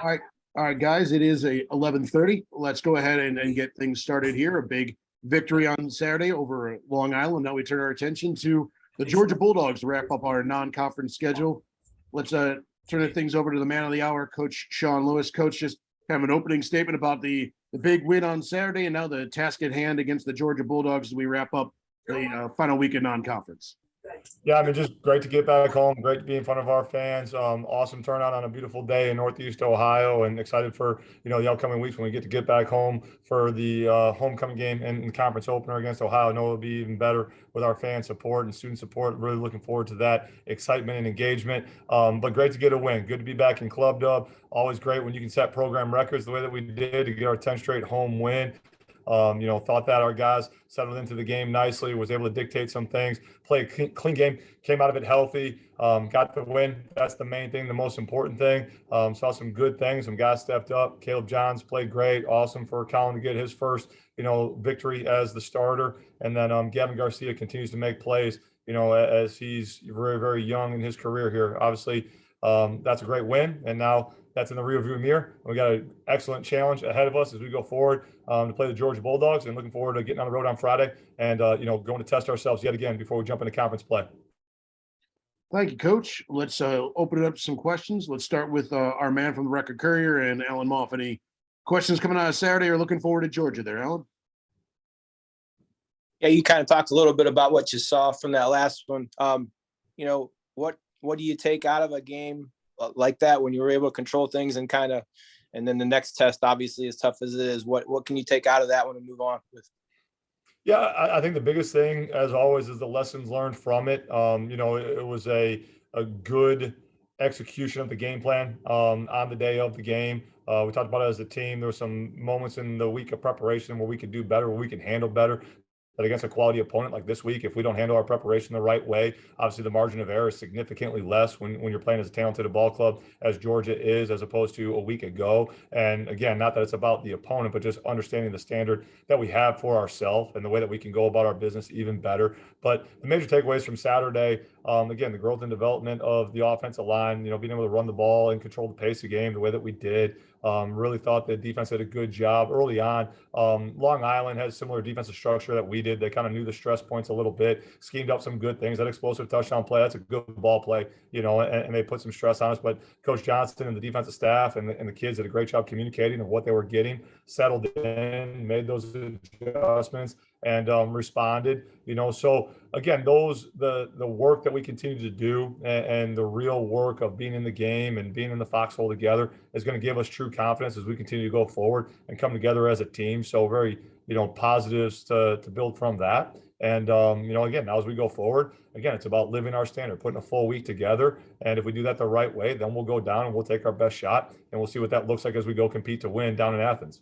All right, all right, guys. It is a 11:30. Let's go ahead and get things started here. A big victory on Saturday over Long Island. Now we turn our attention to the Georgia Bulldogs to wrap up our non-conference schedule. Let's turn things over to the man of the hour, Coach Sean Lewis. Coach, just kind of an opening statement about the big win on Saturday, and now the task at hand against the Georgia Bulldogs as we wrap up the final week of non-conference. Yeah, I mean, just great to get back home. Great to be in front of our fans. Awesome turnout on a beautiful day in Northeast Ohio, and excited for the upcoming weeks when we get back home for the homecoming game and conference opener against Ohio. I know it'll be even better with our fan support and student support. Really looking forward to that excitement and engagement. But great to get a win. Good to be back in Club Dub. Always great when you can set program records the way that we did to get our 10th straight home win. Thought that our guys settled into the game nicely, was able to dictate some things, play a clean game, came out of it healthy, got the win. That's the main thing, the most important thing. Saw some good things. Some guys stepped up. Caleb Johns played great. Awesome for Colin to get his first, victory as the starter. And then Gavin Garcia continues to make plays, as he's very, very young in his career here. Obviously, that's a great win. And now that's in the rearview mirror. We got an excellent challenge ahead of us as we go forward to play the Georgia Bulldogs, and looking forward to getting on the road on Friday and going to test ourselves yet again before we jump into conference play. Thank you, Coach. Let's open it up to some questions. Let's start with our man from the Record Courier and Alan Moff. Any questions coming out of Saturday or looking forward to Georgia there, Alan? Yeah, you kind of talked a little bit about what you saw from that last one. What do you take out of a game like that when you were able to control things and then the next test, obviously, as tough as it is, what can you take out of that one and move on with? Yeah, I think the biggest thing, as always, is the lessons learned from it. It was a good execution of the game plan on the day of the game. We talked about it as a team. There were some moments in the week of preparation where we could do better, where we can handle better. But against a quality opponent like this week, if we don't handle our preparation the right way, obviously the margin of error is significantly less when you're playing as a talented ball club as Georgia is, as opposed to a week ago. And again, not that it's about the opponent, but just understanding the standard that we have for ourselves and the way that we can go about our business even better. But the major takeaways from Saturday, again, the growth and development of the offensive line, being able to run the ball and control the pace of the game the way that we did. Really thought the defense did a good job early on. Long Island has similar defensive structure that we did. They kind of knew the stress points a little bit, schemed up some good things. That explosive touchdown play, that's a good ball play, and they put some stress on us. But Coach Johnston and the defensive staff and the kids did a great job communicating of what they were getting, settled in, made those adjustments, and responded. So again, the work that we continue to do and the real work of being in the game and being in the foxhole together is going to give us true confidence as we continue to go forward and come together as a team. So very, positives to build from that. And, again, now as we go forward, again, it's about living our standard, putting a full week together. And if we do that the right way, then we'll go down and we'll take our best shot, and we'll see what that looks like as we go compete to win down in Athens.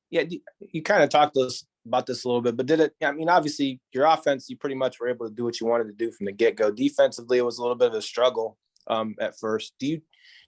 Yeah, you kind of talked to us about this a little bit, but obviously your offense, you pretty much were able to do what you wanted to do from the get-go. Defensively, it was a little bit of a struggle at first. Do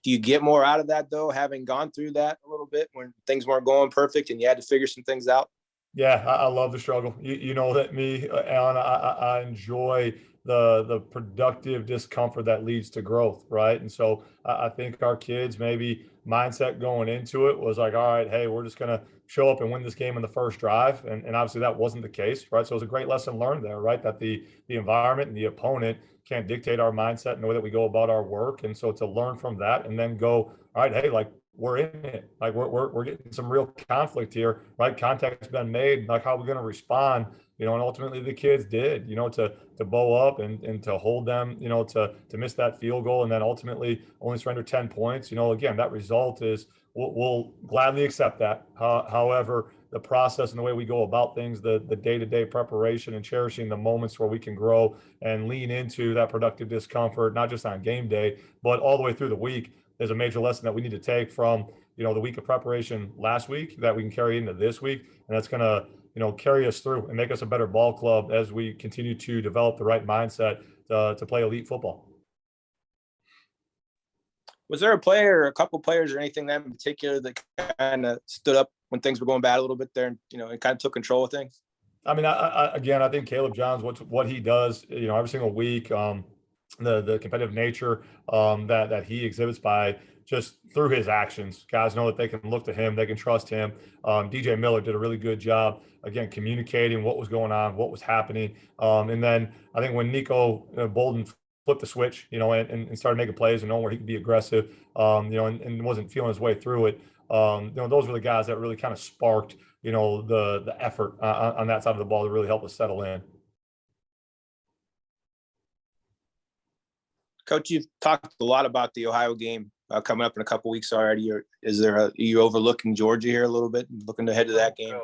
you get more out of that, though, having gone through that a little bit when things weren't going perfect and you had to figure some things out? Yeah, I love the struggle. You know that me, Alan, I enjoy the productive discomfort that leads to growth, right? And so I think our kids, maybe mindset going into it was like, all right, hey, we're just going to show up and win this game in the first drive. And obviously that wasn't the case, right? So it was a great lesson learned there, right? That the environment and the opponent can't dictate our mindset and the way that we go about our work. And so to learn from that and then go, all right, hey, like, we're in it. Like we're getting some real conflict here, right? Contact's been made. Like, how are we going to respond? And ultimately the kids did, to bow up and to hold them, to miss that field goal and then ultimately only surrender 10 points. Again, that result is we'll gladly accept that. However, the process and the way we go about things, the day-to-day preparation and cherishing the moments where we can grow and lean into that productive discomfort, not just on game day, but all the way through the week. There's a major lesson that we need to take from, the week of preparation last week that we can carry into this week. And that's going to, carry us through and make us a better ball club as we continue to develop the right mindset to play elite football. Was there a player or a couple players or anything that in particular that kind of stood up when things were going bad a little bit there and, and kind of took control of things? I mean, I think Caleb Johns, what he does, every single week, the competitive nature that he exhibits by just through his actions. Guys know that they can look to him, they can trust him. DJ Miller did a really good job, again, communicating what was going on, what was happening. And then I think when Nico Bolden flipped the switch, and started making plays and knowing where he could be aggressive, and wasn't feeling his way through it. Those were the guys that really kind of sparked, the effort on that side of the ball to really help us settle in. Coach, you've talked a lot about the Ohio game coming up in a couple weeks already. Or are you overlooking Georgia here a little bit, looking ahead to that game?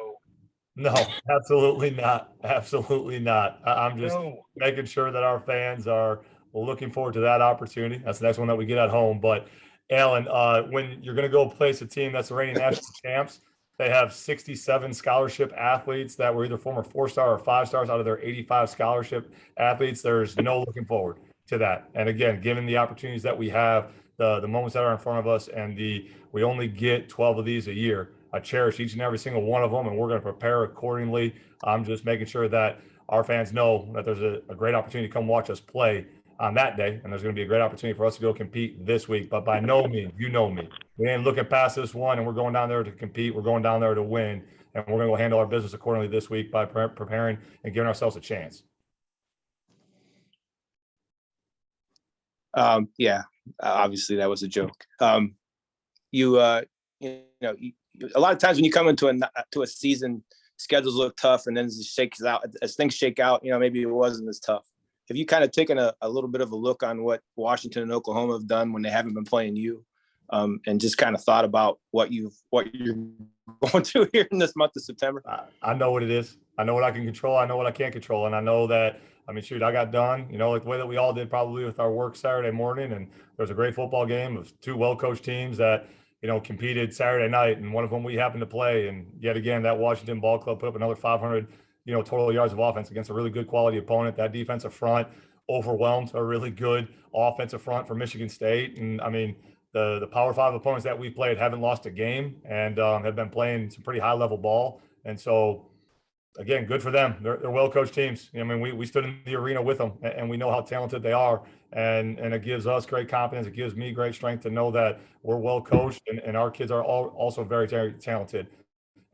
No, absolutely not. Absolutely not. I'm just making sure that our fans are looking forward to that opportunity. That's the next one that we get at home. But Alan, when you're going to go place a team that's the reigning national champs, they have 67 scholarship athletes that were either former 4-star or 5-stars out of their 85 scholarship athletes. There's no looking forward to that. And again, given the opportunities that we have, the moments that are in front of us, and we only get 12 of these a year. I cherish each and every single one of them, and we're going to prepare accordingly. I'm just making sure that our fans know that there's a great opportunity to come watch us play on that day, and there's going to be a great opportunity for us to go compete this week. But by no means, you know me, we ain't looking past this one, and we're going down there to compete. We're going down there to win, and we're going to go handle our business accordingly this week by preparing and giving ourselves a chance. Yeah, obviously that was a joke. A lot of times when you come into a season, schedules look tough, and then it shakes out as things shake out. Maybe it wasn't as tough. Have you kind of taken a little bit of a look on what Washington and Oklahoma have done when they haven't been playing you, and just kind of thought about what you're going through here in this month of September? I know what it is. I know what I can control. I know what I can't control, and I know that. I got done, like the way that we all did probably with our work Saturday morning. And there was a great football game of two well-coached teams that, competed Saturday night. And one of them we happened to play. And yet again, that Washington ball club put up another 500, total yards of offense against a really good quality opponent. That defensive front overwhelmed a really good offensive front for Michigan State. And the Power 5 opponents that we've played haven't lost a game and have been playing some pretty high-level ball. And so, again, good for them. They're well-coached teams. We stood in the arena with them, and we know how talented they are. And it gives us great confidence. It gives me great strength to know that we're well-coached, and our kids are also very, very talented.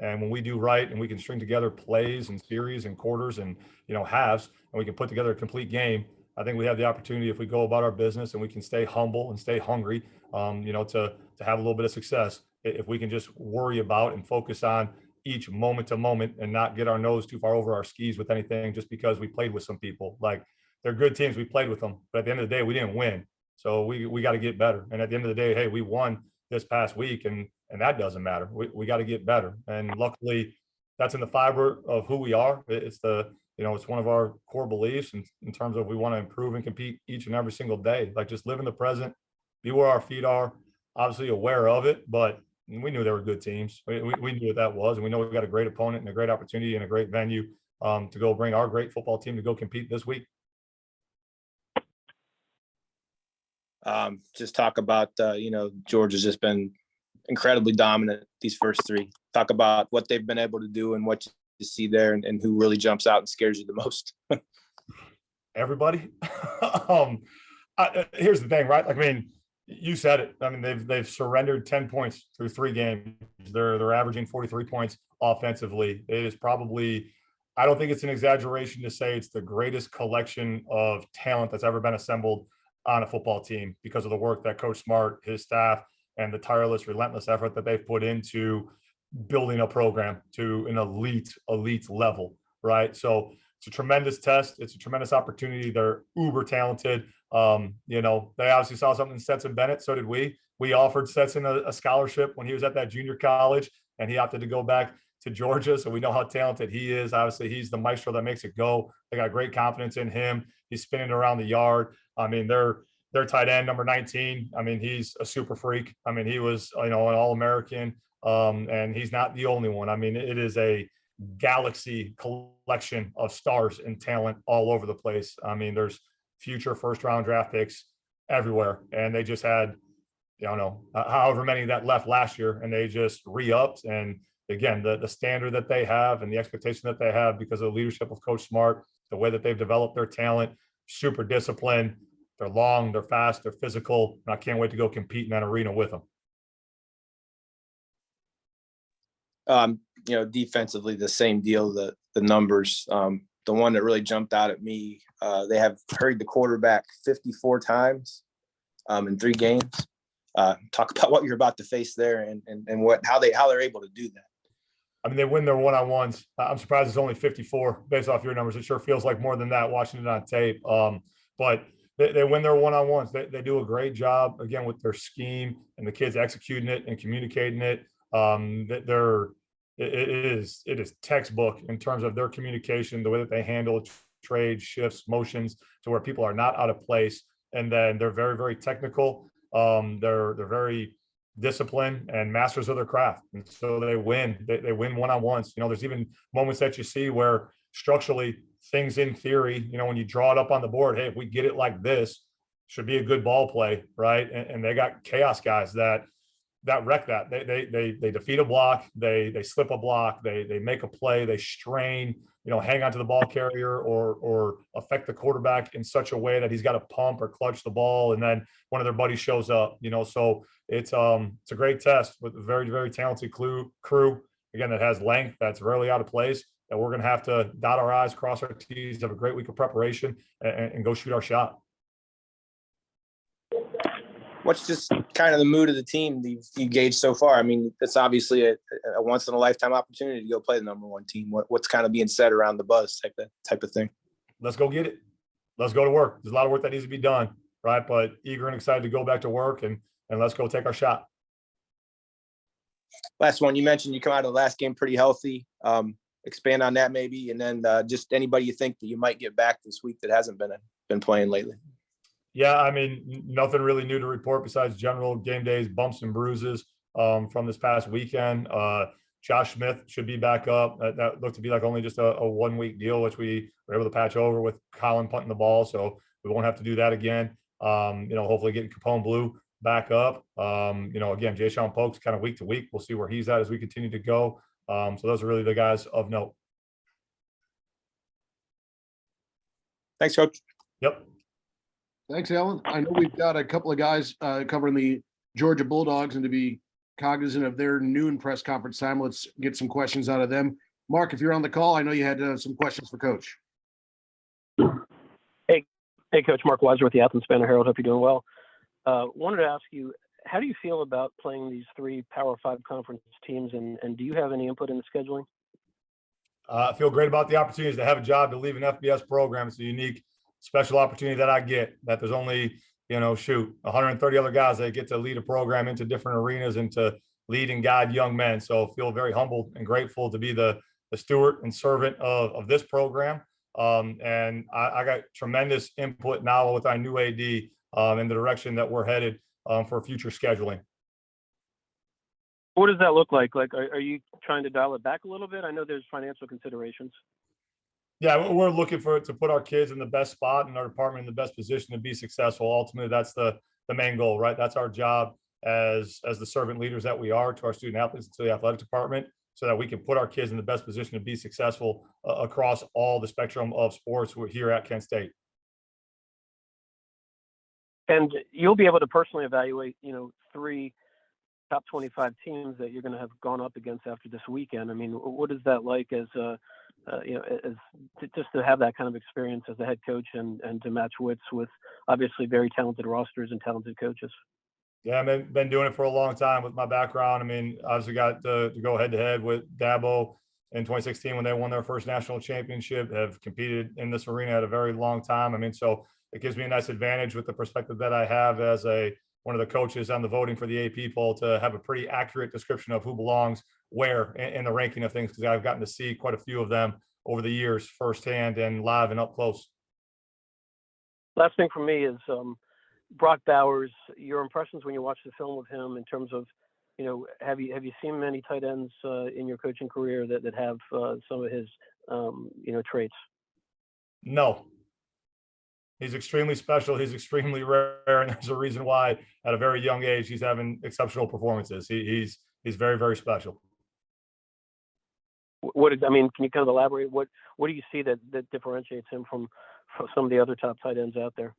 And when we do right and we can string together plays and series and quarters and, halves, and we can put together a complete game, I think we have the opportunity, if we go about our business and we can stay humble and stay hungry, to have a little bit of success. If we can just worry about and focus on each moment to moment and not get our nose too far over our skis with anything just because we played with some people. Like, they're good teams, we played with them, but at the end of the day, we didn't win. So we got to get better. And at the end of the day, hey, we won this past week, and that doesn't matter. We got to get better. And luckily, that's in the fiber of who we are. It's it's one of our core beliefs in terms of we want to improve and compete each and every single day. Like, just live in the present, be where our feet are, obviously aware of it, but we knew they were good teams. We knew what that was, and we know we got a great opponent and a great opportunity and a great venue to go bring our great football team to go compete this week. Just talk about, Georgia's just been incredibly dominant these first three. Talk about what they've been able to do and what you see there, and who really jumps out and scares you the most. Everybody. Here's the thing, right? You said it. They've surrendered 10 points through 3 games. They're averaging 43 points offensively. It is probably, I don't think it's an exaggeration to say it's the greatest collection of talent that's ever been assembled on a football team because of the work that Coach Smart, his staff, and the tireless, relentless effort that they've put into building a program to an elite level, right? So it's a tremendous test. It's a tremendous opportunity. They're uber talented. They obviously saw something in Stetson Bennett. So did we. We offered Stetson a scholarship when he was at that junior college, and he opted to go back to Georgia. So we know how talented he is. Obviously, he's the maestro that makes it go. They got great confidence in him. He's spinning around the yard. Their tight end, number 19. He's a super freak. He was, an All-American. And he's not the only one. It is a galaxy collection of stars and talent all over the place. There's future first-round draft picks everywhere, and they just had, however many that left last year, and they just re-upped. And again, the standard that they have and the expectation that they have because of the leadership of Coach Smart, the way that they've developed their talent, super disciplined. They're long, they're fast, they're physical, and I can't wait to go compete in that arena with them. Defensively, the same deal, the numbers. The one that really jumped out at me, they have hurried the quarterback 54 times in 3 games. Talk about what you're about to face there and how they're able to do that. I mean, they win their one-on-ones. I'm surprised it's only 54 based off your numbers. It sure feels like more than that watching it on tape. But they win their one-on-ones. They do a great job, again, with their scheme and the kids executing it and communicating it. It is textbook in terms of their communication, the way that they handle trades, shifts, motions, to where people are not out of place. And then they're very, very technical. They're very disciplined and masters of their craft, and so they win. They win one-on-ones. There's even moments that you see where structurally things in theory, when you draw it up on the board, hey, if we get it like this, should be a good ball play, right? And they got chaos guys that wreck that. They defeat a block, they slip a block, they make a play, they strain, hang on to the ball carrier or affect the quarterback in such a way that he's got to pump or clutch the ball, and then one of their buddies shows up. So it's a great test with a very, very talented crew again that has length, that's rarely out of place, that we're going to have to dot our I's, cross our T's, have a great week of preparation, and go shoot our shot. What's just kind of the mood of the team you gauged so far? I mean, it's obviously a once in a lifetime opportunity to go play the number 1 team. What's kind of being said around the buzz type of thing? Let's go get it. Let's go to work. There's a lot of work that needs to be done, right? But eager and excited to go back to work and let's go take our shot. Last one, you mentioned you come out of the last game pretty healthy. Expand on that maybe, and then just anybody you think that you might get back this week that hasn't been playing lately. Yeah, I mean, nothing really new to report besides general game days, bumps and bruises from this past weekend. Josh Smith should be back up. That looked to be like only just a 1-week deal, which we were able to patch over with Colin punting the ball. So we won't have to do that again. Hopefully getting Capone Blue back up. Again, Jay Sean Polk's kind of week to week. We'll see where he's at as we continue to go. So those are really the guys of note. Thanks, Coach. Yep. Thanks, Alan. I know we've got a couple of guys covering the Georgia Bulldogs, and to be cognizant of their noon press conference time, let's get some questions out of them. Mark, if you're on the call, I know you had some questions for Coach. Hey, Coach. Mark Weiser with the Athens Banner-Herald. Hope you're doing well. Wanted to ask you, how do you feel about playing these 3 Power 5 conference teams, and do you have any input in the scheduling? I feel great about the opportunities to have a job, to leave an FBS program. It's a unique, special opportunity that I get, that there's only, 130 other guys that get to lead a program into different arenas and to lead and guide young men. So feel very humbled and grateful to be the steward and servant of this program. And I got tremendous input now with our new AD in the direction that we're headed for future scheduling. What does that look like? Like, are you trying to dial it back a little bit? I know there's financial considerations. Yeah, we're looking to put our kids in the best spot and our department in the best position to be successful. Ultimately, that's the main goal, right? That's our job as the servant leaders that we are to our student athletes, to the athletic department, so that we can put our kids in the best position to be successful across all the spectrum of sports here at Kent State. And you'll be able to personally evaluate, 3 top 25 teams that you're going to have gone up against after this weekend. I mean, what is that like as just to have that kind of experience as a head coach and to match wits with obviously very talented rosters and talented coaches? Yeah, I've been doing it for a long time with my background. I mean, obviously got to go head to head with Dabo in 2016 when they won their first national championship, have competed in this arena at a very long time. I mean, so it gives me a nice advantage with the perspective that I have as one of the coaches on the voting for the AP poll to have a pretty accurate description of who belongs where in the ranking of things, because I've gotten to see quite a few of them over the years firsthand and live and up close. Last thing for me is Brock Bowers, your impressions when you watch the film of him in terms of, have you seen many tight ends in your coaching career that have some of his, traits? No. He's extremely special. He's extremely rare, and there's a reason why at a very young age he's having exceptional performances. He's very, very special. Can you kind of elaborate? What do you see that differentiates him from some of the other top tight ends out there?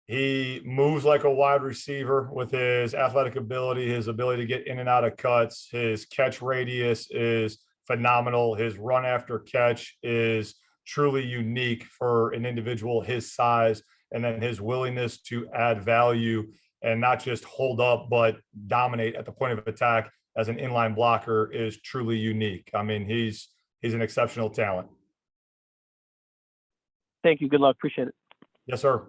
He moves like a wide receiver with his athletic ability, his ability to get in and out of cuts. His catch radius is phenomenal. His run after catch is truly unique for an individual his size. And then his willingness to add value and not just hold up, but dominate at the point of attack as an inline blocker is truly unique. I mean, he's an exceptional talent. Thank you. Good luck. Appreciate it. Yes, sir.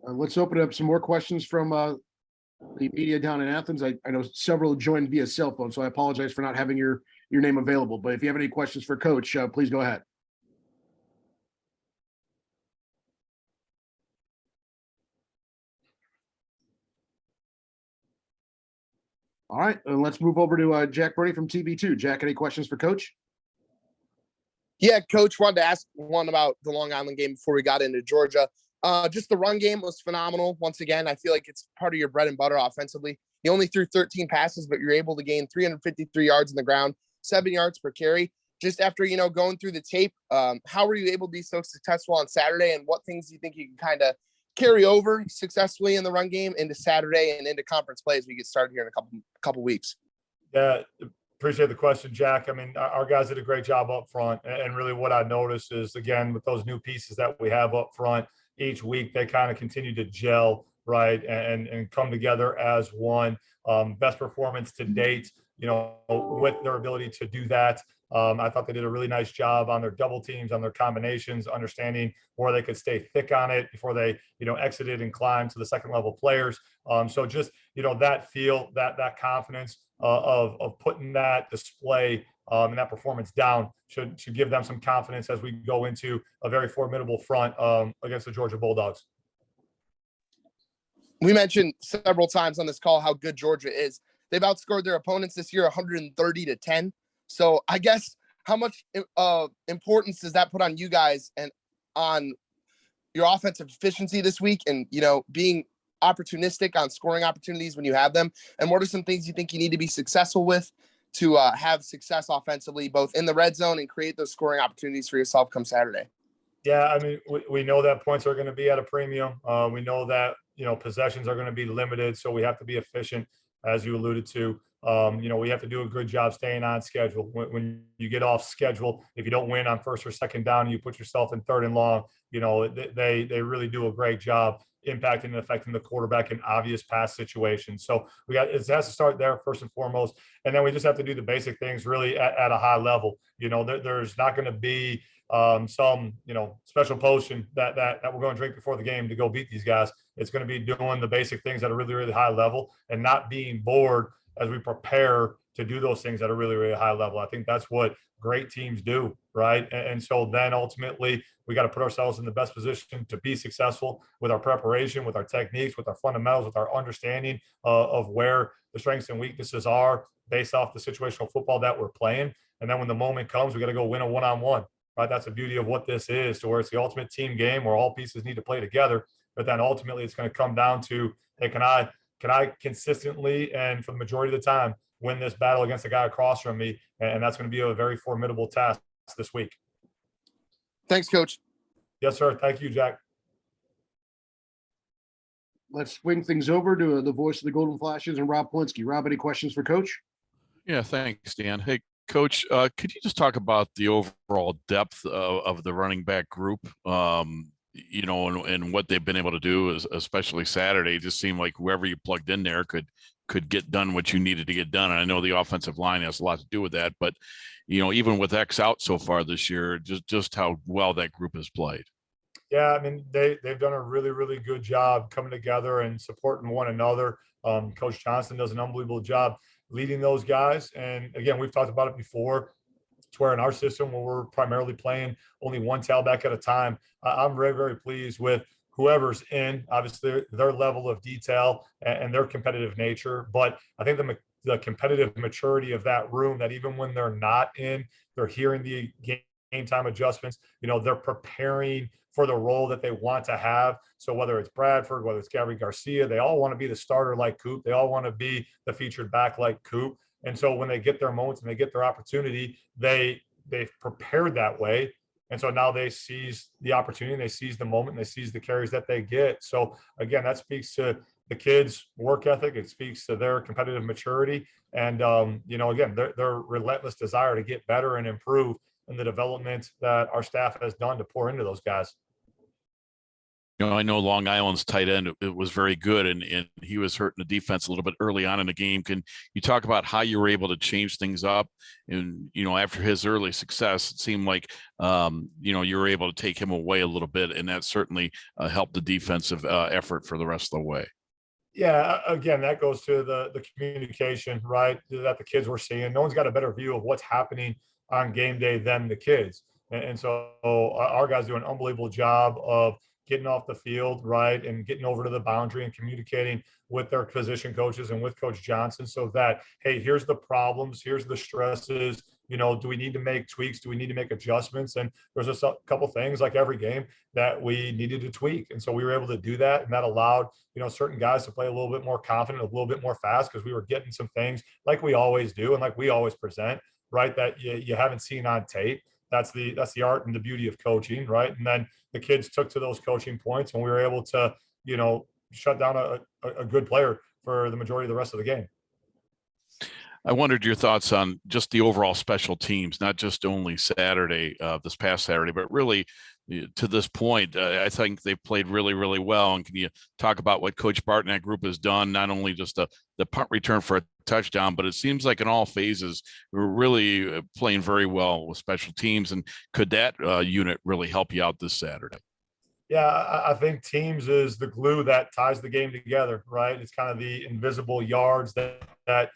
Let's open up some more questions from the media down in Athens. I know several joined via cell phone, so I apologize for not having your name available. But if you have any questions for Coach, please go ahead. All right, and let's move over to Jack Burney from TV2. Jack, any questions for Coach? Yeah, Coach, wanted to ask one about the Long Island game before we got into Georgia. Just the run game was phenomenal. Once again, I feel like it's part of your bread and butter offensively. You only threw 13 passes, but you're able to gain 353 yards on the ground, 7 yards per carry. Just after, going through the tape, how were you able to be so successful on Saturday, and what things do you think you can kind of carry over successfully in the run game into Saturday and into conference play as we get started here in a couple weeks? Yeah, appreciate the question, Jack. I mean, our guys did a great job up front. And really what I noticed is, again, with those new pieces that we have up front, each week they kind of continue to gel, right, and come together as one. Best performance to date, with their ability to do that. I thought they did a really nice job on their double teams, on their combinations, understanding where they could stay thick on it before they, exited and climbed to the second level players. So just, that feel, that confidence of putting that display and that performance down should give them some confidence as we go into a very formidable front against the Georgia Bulldogs. We mentioned several times on this call how good Georgia is. They've outscored their opponents this year 130-10. So I guess how much importance does that put on you guys and on your offensive efficiency this week and, being opportunistic on scoring opportunities when you have them? And what are some things you think you need to be successful with to have success offensively, both in the red zone and create those scoring opportunities for yourself come Saturday? Yeah, I mean, we know that points are going to be at a premium. We know that, possessions are going to be limited. So we have to be efficient, as you alluded to. We have to do a good job staying on schedule. When you get off schedule, if you don't win on first or second down, and you put yourself in third and long, they really do a great job impacting and affecting the quarterback in obvious pass situations. So it has to start there first and foremost. And then we just have to do the basic things really at a high level. There's not going to be some, special potion that we're going to drink before the game to go beat these guys. It's going to be doing the basic things at a really, really high level and not being bored as we prepare to do those things at a really, really high level. I think that's what great teams do, right? And so then ultimately we got to put ourselves in the best position to be successful with our preparation, with our techniques, with our fundamentals, with our understanding of where the strengths and weaknesses are based off the situational football that we're playing. And then when the moment comes, we got to go win a one-on-one, right? That's the beauty of what this is, to where it's the ultimate team game where all pieces need to play together. But then ultimately it's going to come down to, hey, can I consistently and for the majority of the time win this battle against the guy across from me? And that's going to be a very formidable task this week. Thanks, Coach. Yes, sir. Thank you, Jack. Let's swing things over to the voice of the Golden Flashes and Rob Polinsky. Rob, any questions for Coach? Yeah, thanks, Dan. Hey, Coach, could you just talk about the overall depth of the running back group? And what they've been able to do, especially Saturday. It just seemed like whoever you plugged in there could get done what you needed to get done. And I know the offensive line has a lot to do with that, but even with X out so far this year, just how well that group has played. Yeah, I mean, they've done a really, really good job coming together and supporting one another. Coach Johnson does an unbelievable job leading those guys. And again, we've talked about it before. It's where in our system where we're primarily playing only one tailback at a time, I'm very, very pleased with whoever's in, obviously their level of detail and their competitive nature. But I think the competitive maturity of that room, that even when they're not in, they're hearing the game time adjustments, they're preparing for the role that they want to have. So whether it's Bradford, whether it's Gary Garcia, they all want to be the starter like Coop. They all want to be the featured back like Coop. And so when they get their moments and they get their opportunity, they've prepared that way. And so now they seize the opportunity, they seize the moment, and they seize the carries that they get. So again, that speaks to the kids' work ethic. It speaks to their competitive maturity. And, again, their relentless desire to get better and improve in the development that our staff has done to pour into those guys. I know Long Island's tight end, it was very good, and he was hurting the defense a little bit early on in the game. Can you talk about how you were able to change things up? And, after his early success, it seemed like, you were able to take him away a little bit, and that certainly helped the defensive effort for the rest of the way. Yeah, again, that goes to the communication, right, that the kids were seeing. No one's got a better view of what's happening on game day than the kids. And so our guys do an unbelievable job of getting off the field, right, and getting over to the boundary and communicating with their position coaches and with Coach Johnson so that, hey, here's the problems, here's the stresses, do we need to make tweaks? Do we need to make adjustments? And there's just a couple things like every game that we needed to tweak. And so we were able to do that. And that allowed, certain guys to play a little bit more confident, a little bit more fast, because we were getting some things like we always do and like we always present, right, that you haven't seen on tape. That's the art and the beauty of coaching, right? And then the kids took to those coaching points, and we were able to, shut down a good player for the majority of the rest of the game. I wondered your thoughts on just the overall special teams, not just only Saturday, this past Saturday, but really to this point. I think they've played really, really well. And can you talk about what Coach Barton and that group has done, not only just the punt return for a touchdown, but it seems like in all phases, we're really playing very well with special teams. And could that unit really help you out this Saturday? Yeah, I think teams is the glue that ties the game together, right? It's kind of the invisible yards that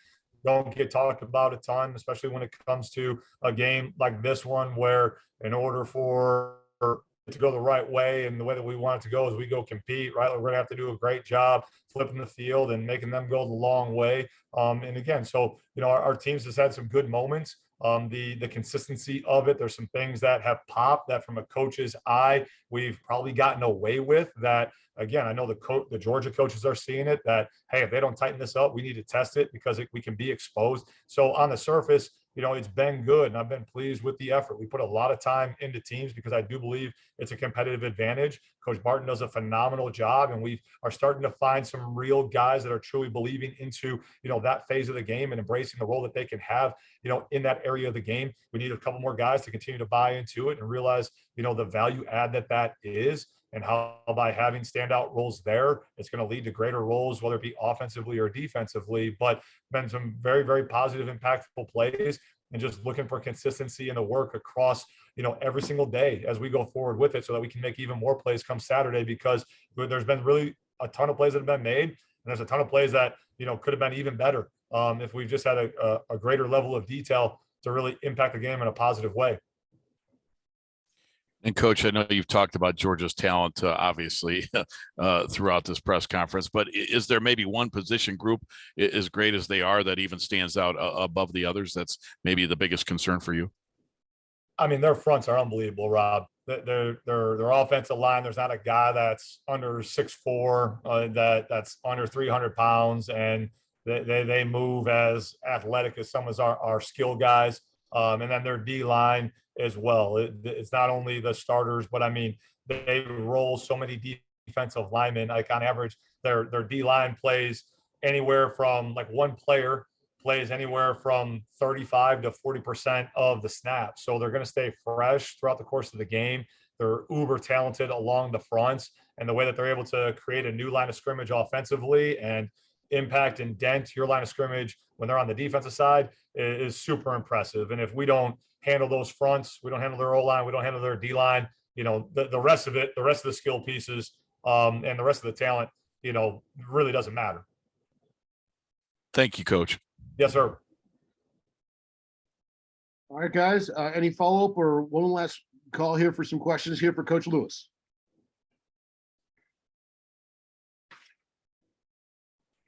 don't get talked about a ton, especially when it comes to a game like this one, where in order for it to go the right way and the way that we want it to go as we go compete, right, we're going to have to do a great job flipping the field and making them go the long way. And again, so, our teams has had some good moments. The consistency of it, there's some things that have popped that from a coach's eye, we've probably gotten away with that. Again, I know the Georgia coaches are seeing it, that, hey, if they don't tighten this up, we need to test it because we can be exposed. So on the surface, it's been good, and I've been pleased with the effort. We put a lot of time into teams because I do believe it's a competitive advantage. Coach Barton does a phenomenal job, and we are starting to find some real guys that are truly believing into, that phase of the game and embracing the role that they can have, in that area of the game. We need a couple more guys to continue to buy into it and realize, the value add that is, and how by having standout roles there, it's going to lead to greater roles, whether it be offensively or defensively. But been some very, very positive, impactful plays, and just looking for consistency in the work across, every single day as we go forward with it, so that we can make even more plays come Saturday, because there's been really a ton of plays that have been made, and there's a ton of plays that, could have been even better if we've just had a greater level of detail to really impact the game in a positive way. And Coach, I know you've talked about Georgia's talent, obviously, throughout this press conference, but is there maybe one position group as great as they are that even stands out above the others? That's maybe the biggest concern for you. I mean, their fronts are unbelievable, Rob. Their offensive line, there's not a guy that's under 6'4", that's under 300 pounds, and they move as athletic as some of our skill guys. And then their D line as well. It's not only the starters, but I mean, they roll so many defensive linemen. Like on average, their D line plays anywhere from, like, one player plays anywhere from 35 to 40% of the snaps. So they're going to stay fresh throughout the course of the game. They're uber talented along the fronts, and the way that they're able to create a new line of scrimmage offensively and impact and dent your line of scrimmage when they're on the defensive side is super impressive. And if we don't handle those fronts, we don't handle their O-line, we don't handle their D-line, the rest of it, the rest of the skill pieces, and the rest of the talent, really doesn't matter. Thank you, Coach. Yes, sir. All right, guys, any follow-up or one last call here for some questions here for Coach Lewis?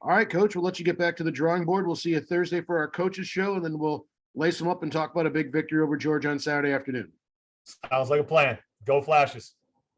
All right, Coach, we'll let you get back to the drawing board. We'll see you Thursday for our coaches show, and then we'll lace them up and talk about a big victory over Georgia on Saturday afternoon. Sounds like a plan. Go Flashes.